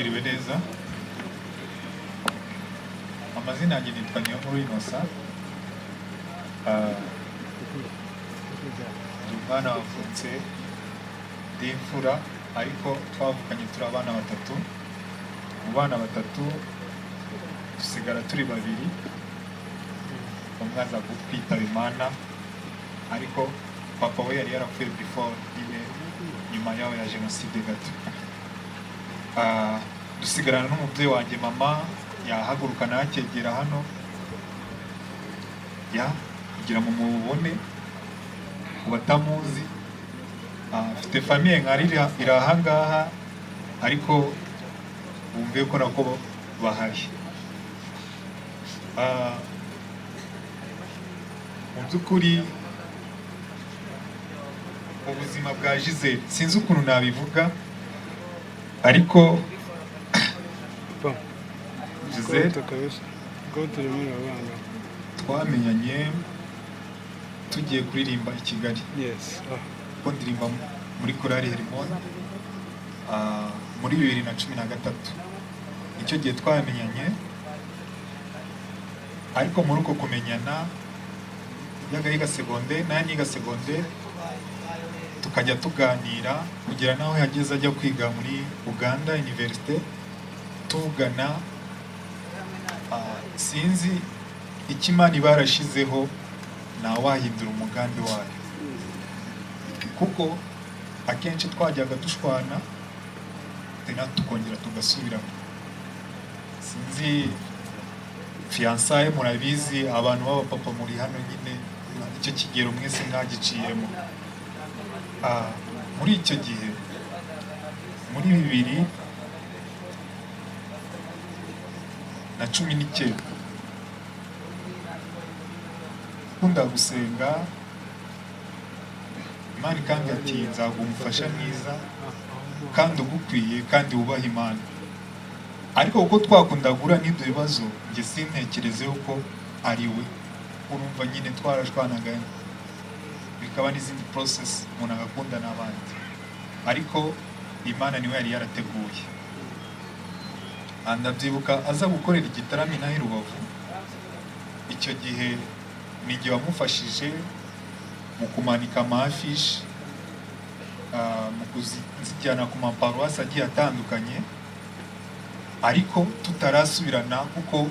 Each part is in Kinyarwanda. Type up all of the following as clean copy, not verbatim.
mwiriwe neza. Amazina yanjye nitwa Inkuru Innocent. Umwana wavutse ndi imfura ariko twavukanye turi abana batatu. Mu bana batatu dusigara turi babiri. Umwe aza kwitaba Imana ariko papa we yari yarapfuye before nyuma yaho ya jenoside gato. Dusigarana n'umubyeyi wanjye mama yahaguruka nakegera hano kugira mu mubone ubatamuzi. Afite famiye nkari iri aha ngaha ariko bumve ko nako bahari. Mu by'ukuri ubuzima bwa Giselle sinzi ukuntu nabivuga ariko Giselle twamenyanye tugiye kuririmba i Kigali. Ko ndirimba muri korali Herimoni muri 2013. Icyo gihe twamenyanye ariko muri uko kumenyana yiga secondaire na niga secondaire tukajya tuganira kugira naho yageze ajya kwiga muri Uganda University tugana. Sinzi ikimani barashizeho na wahindura umugambi wayo kuko akenshi twajyaga dushwana tena tukongera tugasubirana. Sinzi fiançaye murabizi abantu b'abapapa muri hano nyine icyo kigero mwese mwagiciyemo. Muri icyo gihe muri 2019 kunda gusenga Imana kandi ati nzagumufasha mwiza kandi ugukwiye kandi wubaha Imana. Ariko uko twakundagura n'ibyo bibazo njye sintekereze uko ari we. Urumva nyine twarashwanaga bikaba n'izindi process umuntu agakunda n'abandi ariko Imana niwe yari yarateguye. Ndabyibuka aza gukorera igitaramo inaha i Rubavu. Icyo gihe ni igihe wamufashije mu kumanika amafishi mu kuzijyana ku maparuwasi agiye atandukanye ariko tutarasubirana kuko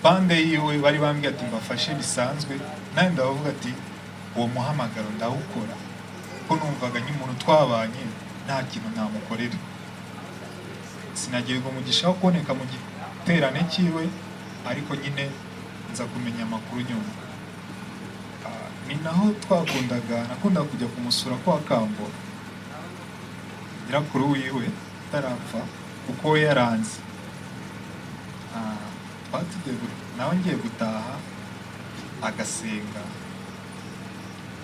bande yiwe bari bambwiye ati mbafashe bisanzwe nawe ndabavuga ati uwo muhamagaro ndawukora ko numvaga nyumuntu twabanye nta kintu namukorera. Sinagiye umugisha wo kuboneka mu giterane cyiwe ariko nyine nza kumenya amakuru nyuma. Ni naho nakunda kujya kumusura kwa Kambo nyirakuru wiwe tarapfa kuko we yaranze. Nawe ngiye gutaha agasenga,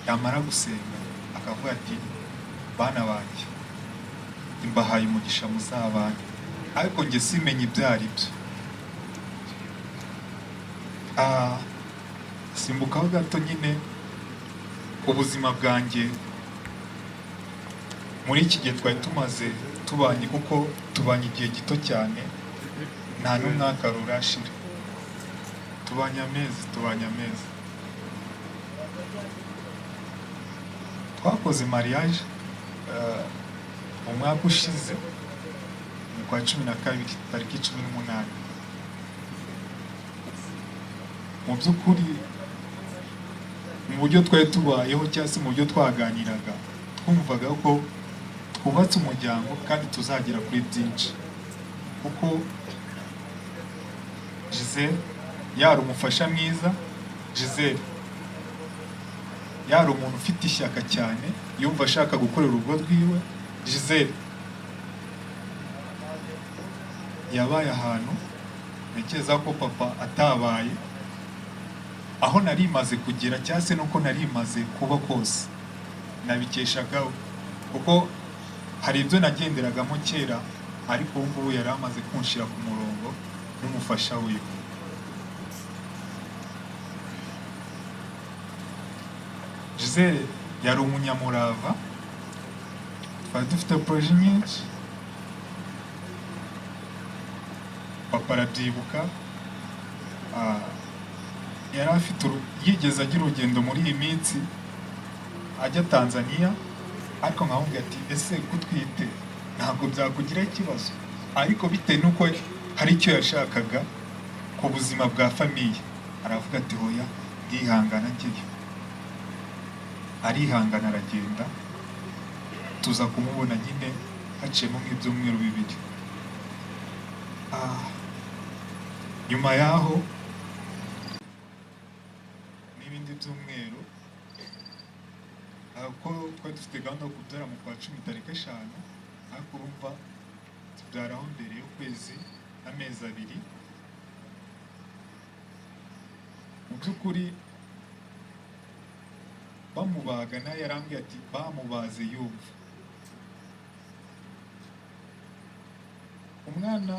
yamara gusenga akavuga ati bana banjye imbahaye umugisha muzabane ariko njye simenye ibyo ari byo. Simbukaho gato nyine ubuzima bwanjye muri iki gihe twari tumaze tubanye kuko tubanye igihe gito cyane nta n'umwaka rurashira. Tubanye amezi. Twakoze mariage mu mwaka ushize mu kwa 12 tariki 18. Mu by'ukuri mu buryo twari tubayeho cyangwa se mu buryo twaganiraga twumvaga ko twubatse umuryango kandi tuzagera kuri byinshi kuko Giselle yari umufasha mwiza. Giselle yari umuntu ufite ishyaka cyane yumva ashaka gukorera urugo rwiwe. Giselle yabaye ahantu ntekereza ko papa atabaye aho nari maze kugera cyangwa se nuko nari maze kuba kose nabikeshaga kuko hari ibyo nagenderagamo kera ariko ubu yari amaze kunshira ku murongo n'umufasha wiwe. Giselle yari umunyamurava. Twari dufite projet nyinshi papa arabyibuka, yari afite yigeze agira urugendo muri iyi minsi ajya Tanzania, ariko nkahubwira ati ese kutwite ntabwo byakugira ikibazo, ariko bitewe n'uko hari icyo yashakaga ku buzima bwa famiye, aravuga ati hoya ndihangana njyeyo. Arihangana aragenda, tuza kumubona nyine haciyemo nk'ibyumweru bibiri. Nyuma yaho n'ibindi byumweru, ko twari dufite gahunda yo kubyara mu kwa 10 tariki 5, ariko urumva tubyaraho mbere y'ukwezi amezi 2. Mu by'ukuri bamubaga nawe yarambwiye ati bamubaze yumva. Umwana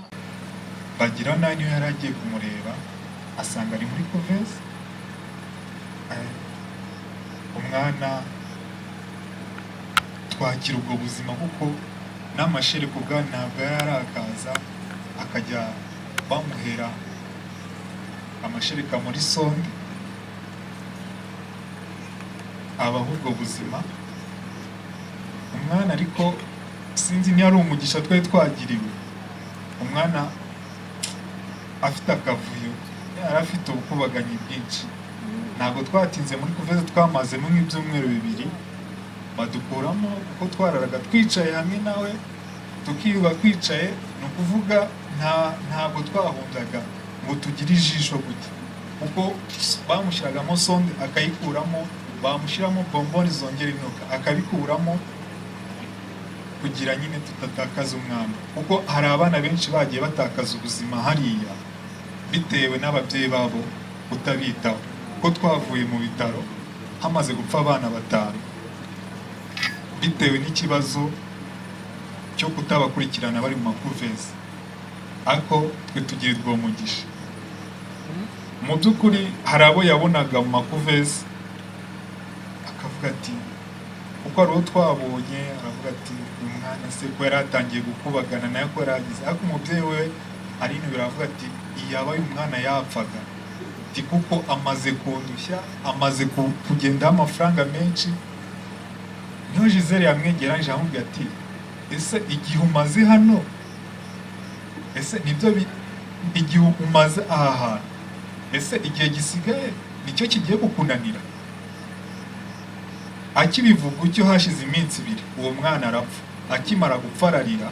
bagira nawe niyo yari agiye kumureba, asanga ari muri kovesi. Umwana twakira ubwo buzima kuko n'amashereka ubwa ntabwo yari arakaza, akajya bamuhera amashereka muri sonde, abaho ubwo buzima. Umwana ariko sinzi niyo ari umugisha twari twagiriwe, umwana afite akavuyo, yari afite ubukubaganyi bwinshi. Ntabwo twatinze muri kuveze, twamazemo nk'ibyumweru 2 badukuramo, kuko twararaga twicaye hamwe nawe, tukirirwa twicaye. Ni ukuvuga ntabwo twahundaga ngo tugire ijisho gutya, kuko bamushyiragamo sonde akayikuramo, bamushyiramo bomboni zongera imyuka akabikuramo, kugira nyine tutatakaza umwana, kuko hari abana benshi bagiye batakaza ubuzima hariya bitewe n'ababyeyi babo kutabitaho, kuko twavuye mu bitaro hamaze gupfa abana 5 bitewe n'ikibazo cyo kutabakurikirana bari mu makuvezi, ariko twe tugirirwa umugisha. Mu by'ukuri hari abo yabonaga mu makuvezi akavuga ati, kuko ari uwo twabonye, aravuga ati uyu mwana se ko yari atangiye gukubagana nayo ko yaragize, ariko umubyeyi we Aline biravuga ati iyaba uyu mwana yapfaga, ati kuko amaze kundushya, amaze kugendaho amafaranga menshi. Niyo Giselle yamwegeranyije amubwira ati ese igihe umaze hano, ese nibyo igihe umaze aha hantu, ese igihe gisigaye nicyo kigiye kukunanira? Akibivuga icyo hashize iminsi 2 uwo mwana arapfa. Akimara gupfa ararira,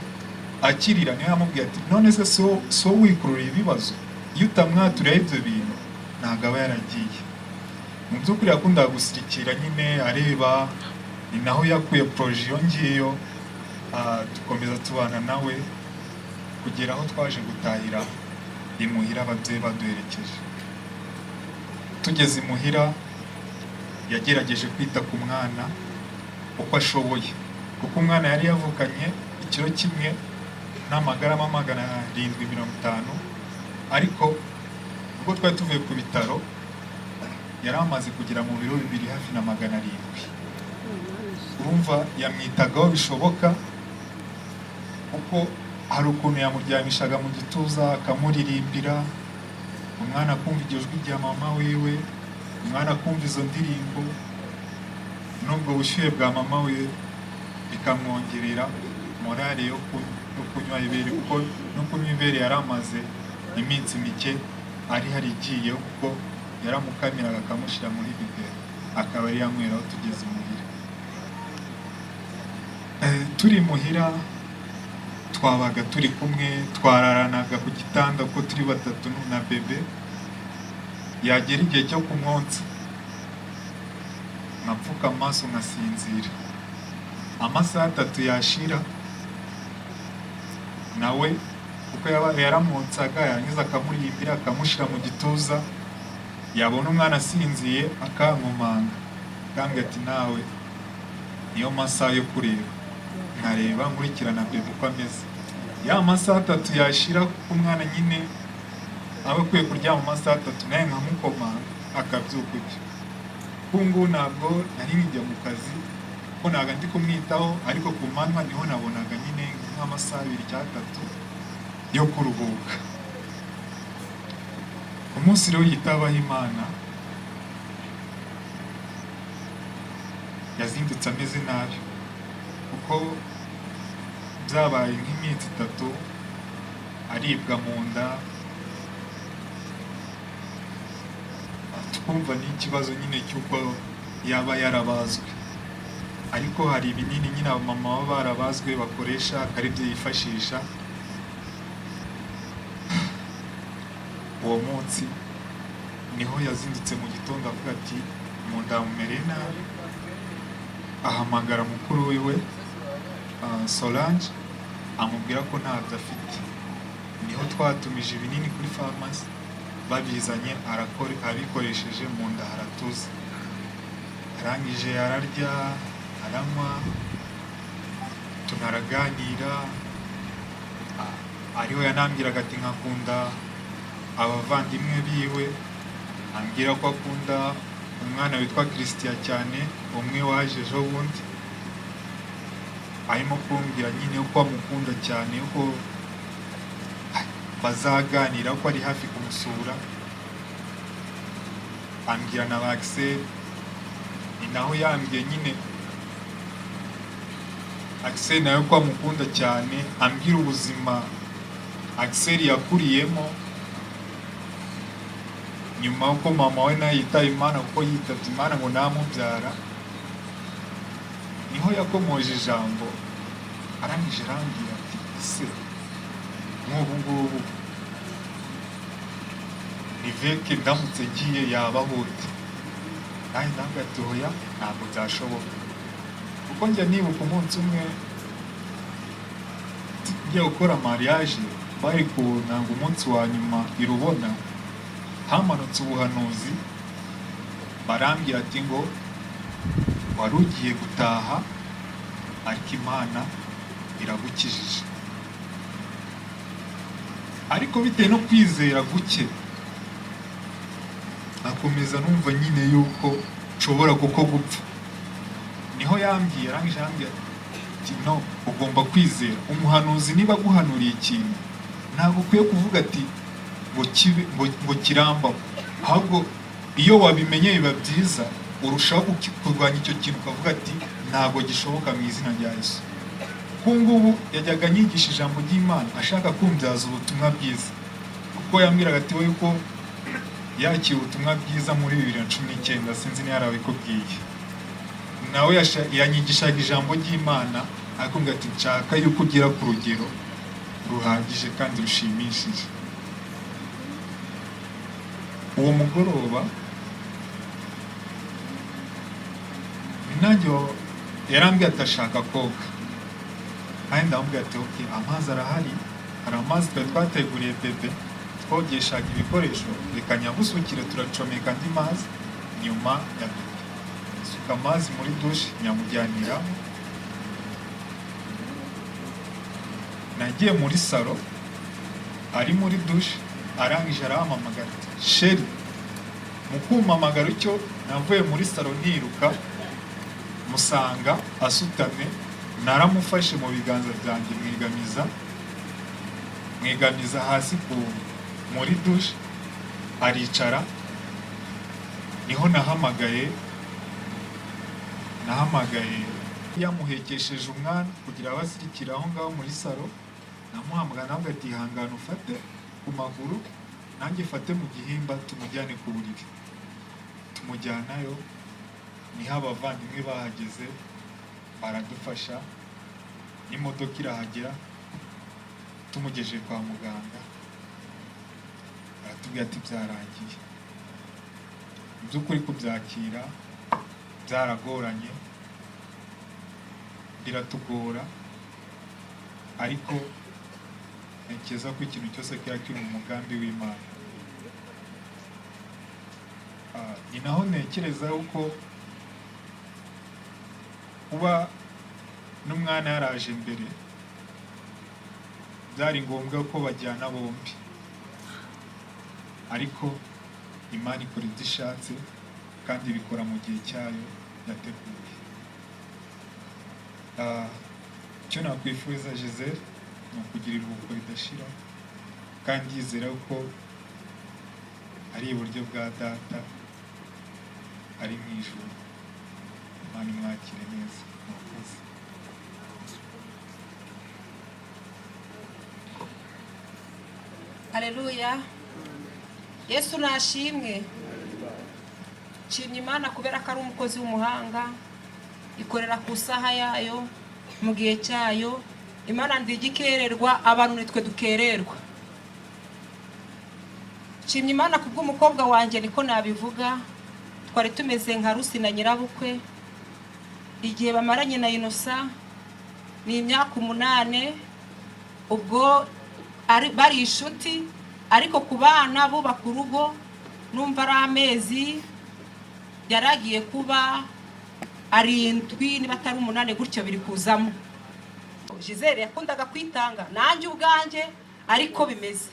akirira niyo yamubwiye ati none se so wikururiye ibibazo, iyo utamwaturiye ibyo bintu ntabwo aba yaragiye. Mu by'ukuri yakundaga gusirikira nyine areba, ni naho yakuye proje iyo ngiyo. Dukomeza tubana nawe kugera aho twaje gutahira imuhira ababyeyi baduherekeje. Tugeze imuhira yagerageje kwita ku mwana uko ashoboye, kuko umwana yari yavukanye ikiro kimwe n'amagarama 750, ariko ubwo twari tuvuye ku bitaro yari amaze kugera mu biro 2 hafi na 700. Urumva yamwitagaho bishoboka, kuko hari ukuntu yamuryamishaga mu gituza akamuririmbira, umwana akumva iryo jwi rya mama wiwe, umwana akumva izo ndirimbo, n'ubwo bushyuhe bwa mama we bikamwongerera morale yo kunywa ibere, kuko no kunywa ibere yari amaze iminsi mike ari harigiye, kuko yaramukamiraga akamushyira muri bibero akaba ari yanyweraho. Tugeze imuhira, turi muhira twabaga turi kumwe, twararanaga ku gitanda uko turi 3 na bebe. Yagera igihe cyo kumwonsa nkapfuka amaso nkasinzira, amasaha 3 yashira nawe kuko yaramwonsaga, yarangiza akamuririmbira akamushyira mu gituza, yabona umwana asinziye akankomanga akambwira ati nawe niyo masaha yo kureba. Nkareba nkurikirana bebe uko ameze. Ya masaha 3 yashira kuko umwana nyine aba akwiye kuryama amasaha 3, nawe nkamukomanga akabyuka ibyo. Kungu ntabwo nari nkijya mu kazi, ko naga ndi kumwitaho, ariko ku manywa niho nabonaga nyine nk'amasaha 2 cyangwa 3 yo kuruhuka. umunsi rero yitabaho Imana yazindutse ameze nabi kuko byabaye nk'iminsi 3 aribwa mu nda, twumva n'ikibazo nyine cy'uko yaba yarabazwe, ariko hari ibinini nyine abamama baba barabazwe bakoresha akari byo yifashisha. Uwo munsi niho yazindutse mu gitondo avuga ati mu nda mumereye nabi, ahamagara mukuru wiwe Solange amubwira ko ntabyo afite. Niho twatumije ibinini kuri farumasi, babizanye abikoresheje mu nda haratuza, arangije ararya aranywa tunaraganira, ariho yanambwiraga ati nkakunda abavandimwe biwe, ambwira ko akunda umwana witwa Christian cyane, umwe waje ejo bundi, arimo kumbwira nyine uko amukunda cyane, uko bazaganira, ko ari hafi kumusura. Ambwira na Axel, ni naho yambwiye nyine Axel nawe ko amukunda cyane, ambwira ubuzima Axel yakuriyemo nyuma uko mama we nawe yitaye Imana, kuko yitabye Imana ngo namubyara. Niho yakomoje ijambo, arangije arambwira ati ese nk'ubu ngubu Iveke ndamutse ngiye yabaho ute? Nanjye ndambwira ati oya ntabwo byashoboka, kuko njya nibuka umunsi umwe ngiye gukora mariage, bari kunanga umunsi wa nyuma irubona, hamanutse ubuhanuzi barambwira ati ngo wari ugiye gutaha ariko Imana iragukijije. Ariko bitewe no kwizera guke akomeza numva nyine yuko nshobora kuko gupfa. Niho yambwiye, arangije yambwira ati no, ugomba kwizera. Umuhanuzi niba aguhanuriye ikintu ntabwo ukwiye kuvuga ati ngo kirambaho, ahubwo iyo wabimenye biba byiza, urushaho kurwanya icyo kintu ukavuga ati ntabwo gishoboka mu izina rya Yesu. Kuko ngubu yajyaga anyigisha ijambo ry'Imana ashaka kumbyaza ubutumwa bwiza, kuko yambwiraga ati we ko yakiye ubutumwa bwiza muri 2019, sinzi niba yarabikubwiye. Nawe yanyigishaga ijambo ry'Imana akubwira ati nshaka yuko ugera ku rugero ruhagije kandi rushimishije. Uwo mugoroba nanjye yarambwiye ati ashaka koga, kandi ndamubwira ati ok, amazi arahari, hari amazi twari twateguriye bebe twogeshaga ibikoresho, reka nyagusukire turacomeka andi mazi nyuma ya bebe. Suka amazi muri dushe nyamujyaniramo, nagiye muri salo, ari muri dushe, arangije arahamamagara ati sheri. Mu kumpamagara icyo navuye muri salo niruka musanga asutamye, naramufashe mu biganza byanjye mwegamiza hasi muri dushe, aricara. Niho nahamagaye yamuhekesheje umwana kugira abasirikira aho ngaho muri salo. Namuhamagara navuga ati ihangane ufate ku maguru nanjye fate mu gihimba tumujyane ku buriri. Tumujyanayo, niho abavandimwe bahageze baradufasha, n'imodoka irahagera, tumugejeje kwa muganga baratubwira ati byarangiye. By'ukuri kubyakira byaragoranye, biratugora, ariko ntekereza ko ikintu cyose kiba kiri mu mugambi w'Imana. Ni naho ntekereza yuko kuba n'umwana yaraje mbere byari ngombwa ko bajyana bombi, ariko Imana ikora ibyo ishatse kandi bikora mu gihe cyayo yateguye. Icyo nakwifuriza Giselle ni ukugira iruhuko ridashira, kandi yizera ko ari iburyo bwa data ari mu ijuru. Imana imwakire neza. Murakoze. Haleluya. Yesu nashimwe. Nshimye Imana kubera ko ari umukozi w'umuhanga, ikorera ku saha yayo mu gihe cyayo. Imana ndigikererwa, abantu nitwe dukererwa. Nshimye Imana kubw'umukobwa wanjye, niko nabivuga. Twari tumeze nka Rusi na nyirabukwe. Igihe bamaranye na Inosa ni imyaka 8, ubwo bari inshuti, ariko ku bana bubaka urugo numva ari amezi yaragiye kuba 7 niba atari 8 gutyo biri kuzamo. Giselle yakundaga kwitanga, nanjye ubwanjye ariko bimeze.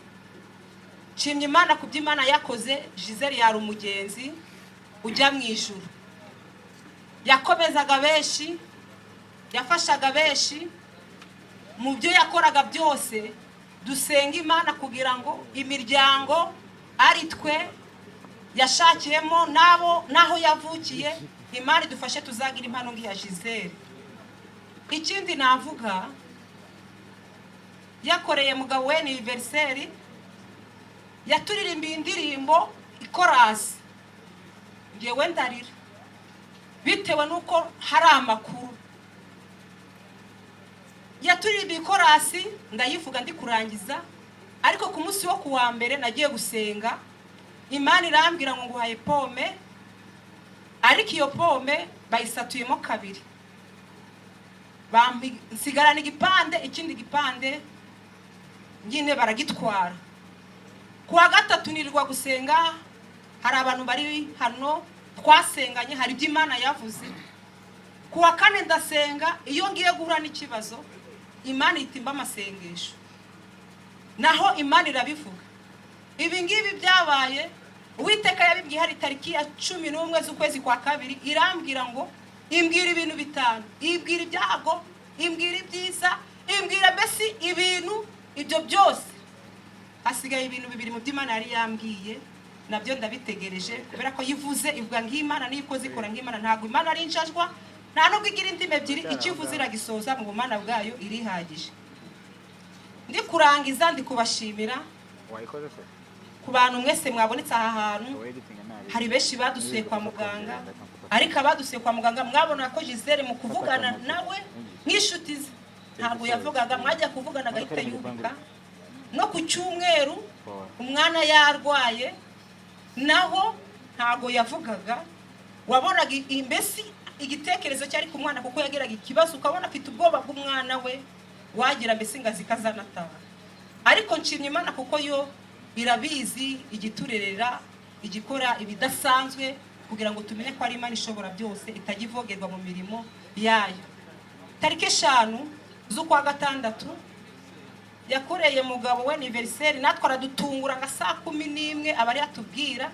Nshimye Imana ku by'Imana yakoze. Giselle yari umugenzi ujya mu ijuru, yakomezaga benshi, yafashaga benshi mu byo yakoraga byose. Dusenga Imana kugira ngo imiryango ari twe yashakiyemo naho yavukiye, Imana idufashe tuzagira impano nk'iya Giselle. Ikindi navuga, yakoreye mugabo we anniversaire, yaturirimbiye indirimbo ikorasi, ngewe ndarira bitewe nuko hari amakuru. Yaturirimbiye ikorasi ndayivuga ndi kurangiza, ariko ku munsi wo kuwa mbere nagiye gusenga, Imana irambwira ngo nguhaye pome, ariko iyo pome bayisatuyemo 2. Nsigarana igipande, ikindi gipande nyine baragitwara. Kuwa gatatu nirirwa gusenga, hari abantu bari hano twasenganye, hari ibyo Imana yavuze. Kuwa kane ndasenga, iyo ngiye guhura n'ikibazo Imana itimba amasengesho, naho Imana irabivuga. Ibi ngibi byabaye, Uwiteka yabibwiye hari tariki ya 11 z'ukwezi kwa 2, irambwira ngo imbwira ibintu 5, ibwira ibyago, imbwira ibyiza, imbwira mbese ibintu ibyo byose. Hasigaye ibintu 2 mu by'Imana yari yambwiye, nabyo ndabitegereje kubera ko yivuze ivuga ng'Imana nikoze ikora ng'Imana. Ntabwo Imana ari injajwa, nta nubwo igira indimi 2, ikivuze iragisoza mu bumana bwayo irihagije. Ndi kurangiza, ndi kubashimira ku bantu mwese mwabonetse aha hantu. Hari benshi badusuye kwa muganga, ariko abadusuye kwa muganga mwabona ko Giselle mu kuvugana nawe nk'inshuti ze ntabwo yavugaga, mwajya kuvugana agahita yubika. No ku cyumweru umwana yarwaye naho ntabwo yavugaga, wabonaga imbesi igitekerezo cyari ku mwana kuko yageraga ikibazo ukabona afite ubwoba bw'umwana we, wagira mbese ngazi kazanataha. Ariko nshimye Imana kuko yo irabizi, igiturerera, igikora ibidasanzwe kugira ngo tumenye ko ari Imana ishobora byose, itagivogerwa mu mirimo yayo. Tariki 5 z'ukwa 6 yakoreye mugabo we anniversaire, natwe aradutungura nga saa 11 abari yatubwira.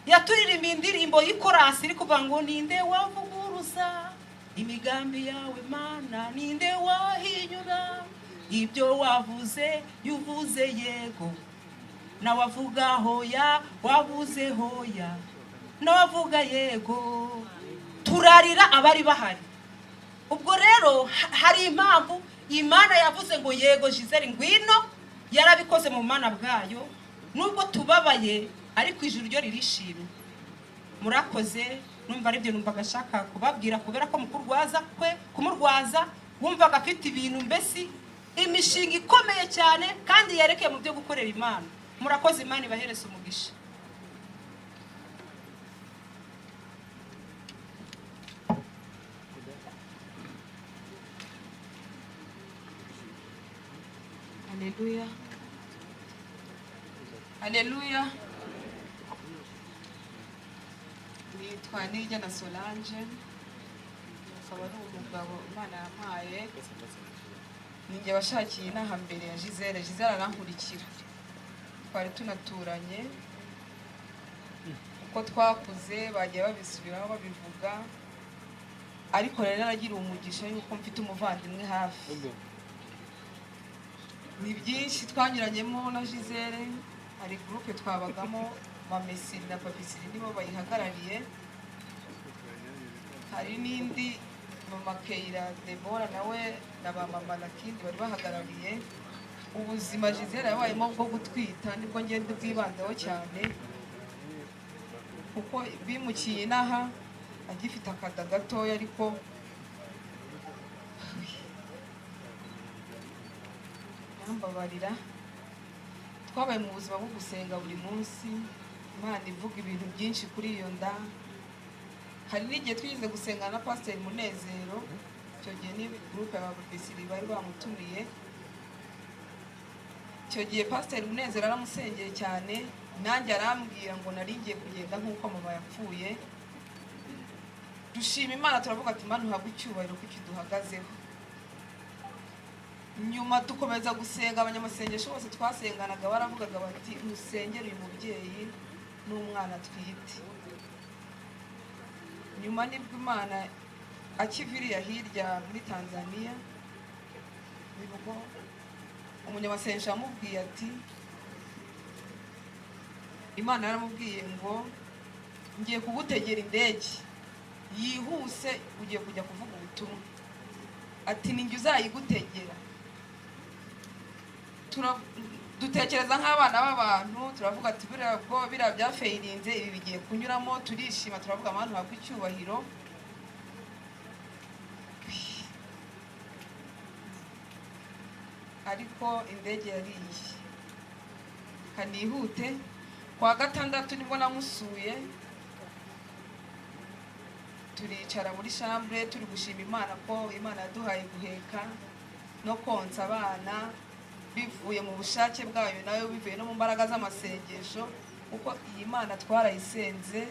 Yaturirimbiye indirimbo y'ikorasi iri kuvuga ngo ninde wavuguruza imigambi yawe Mana, ninde wahinyura ibyo wavuze, yuvuze yego, nawavuga hoya, wavuze hoya, nawavuga yego. Turarira abari bahari. Ubwo rero hari impamvu Imana yavuze ngo yego Giselle ngwino, yarabikoze mu mana bwayo. Nubwo tubabaye ariko ijuru ryo ririshimye. Murakoze. Numva ari byo numvaga shaka kubabwira kubera ko kumurwaza wumvaga afite ibintu mbesi imishinga ikomeye cyane kandi yerekeye mu byo gukorera Imana. Murakoze, Imana ibahereze umugisha. Haleluya. Haleluya. Nitwa Nijya na Solange, akaba ari umugabo Imana yampaye. Ninjye washakiye inaha mbere ya Giselle. Giselle arankurikira, twari tunaturanye, uko twakuze bagiye babisubiraho babivuga, ariko rero naragira umugisha yuko mfite umuvandimwe hafi. Ni byinshi twanyuranyemo na Giselle, hari groupe twabagamo mamesiri na papisiri nibo bayihagarariye, hari n'indi mama Keira Debora nawe na ba mama Nakindi bari bahagarariye. Ubuzima Giselle yabayemo bwo gutwita nibwo ngende bwibandaho cyane, kuko bimukiye inaha agifite akada gatoya, ariko nambabarira. Twabaye mu buzima bwo gusenga buri munsi, Imana ivuga ibintu byinshi kuri iyo nda. Hari n'igihe twize gusengana na Pasiteri Munezero, icyo gihe ni groupe y'ababisiri bari bamutumiye. Icyo gihe Pasiteri Munezero aramusengeye cyane, nanjye arambwira ngo nari ngiye kugenda nk'uko mama yapfuye. Dushima Imana, turavuga ati Imana uhabwe icyubahiro ko kiduhagazeho. Nyuma dukomeza gusenga, abanyamasengesho bose twasenganaga baravugaga bati musengere uyu mubyeyi n'umwana atwite. Nyuma nibwo Imana akiviriya hirya muri Tanzania, nibwo umunyamasengesho yamubwiye ati, Imana yaramubwiye ngo ngiye kugutegera indege yihuse, ugiye kujya kuvuga ubutumwa. Ati ninjye uzayigutegera. Dutekereza nk'abana b'abantu, turavuga ati biriya byafeirinze, ibi bigiye kunyuramo, turishima, turavuga abantu habwe icyubahiro. Ariko indege yariye. Kanihute, kwa gatandatu nibwo namusuye, turicara muri chambre turi gushima Imana ko Imana yaduhaye guheka no konsa abana bivuye mu bushake bwayo, nayo bivuye no mu mbaraga z'amasengesho, kuko iyi Mana twarayisenze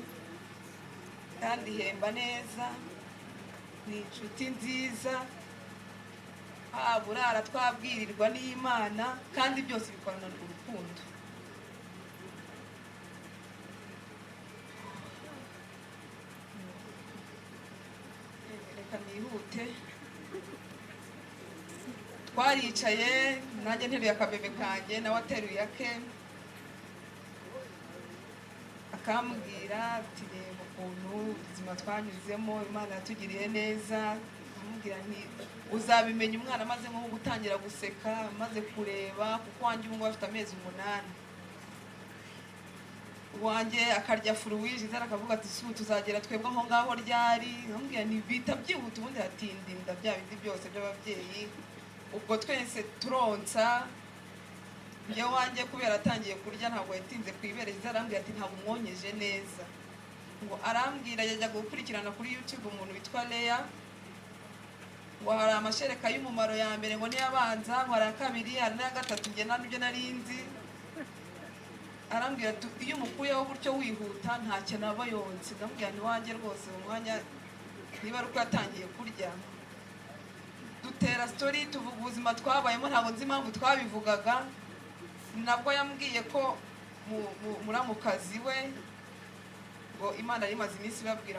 kandi ihemba neza, ni inshuti nziza. Burara twabwirirwa n'Imana, kandi byose bikorana urukundo. Reka nihute. Twaricaye, nanjye nteruye akabebe kanjye, nawe ateruye ake, akambwira ati reba ukuntu ubuzima twanyuzemo, Imana yatugiriye neza. Amubwira nti uzabimenya umwana amaze nko gutangira guseka, amaze kureba, kuko wanjye ubu afite amezi 8. Wanjye akarya furuwi, Giselle akavuga ati su tuzagera twebwe aho ngaho ryari. Amubwira ni bita byihuta, ubundi hatindinda bya bindi byose by'ababyeyi. Ubwo twese turonsa, njye wanjye kubera atangiye kurya ntabwo yatinze kwibere. Giselle arambwira ati ntabwo mwonyeje neza. Ngo arambwira yajya gukurikirana kuri YouTube umuntu witwa Leya, ngo hari amashereka y'umumaro ya mbere ngo niyabanza, ngo hari kabiri, hari na gatatu, njye nabyo narinzi. Arambwira ati iyo umukuyeho gutyo wihuta ntacyo naba yonse. Ndamubwira ni wanjye rwose mu mwanya niba ari uko yatangiye kurya. Dutera story, tuvuga ubuzima twabayemo, ntabwo nzi impamvu twabivugaga. Nabwo yambwiye ko muramukazi we ngo Imana ari maze iminsi babwira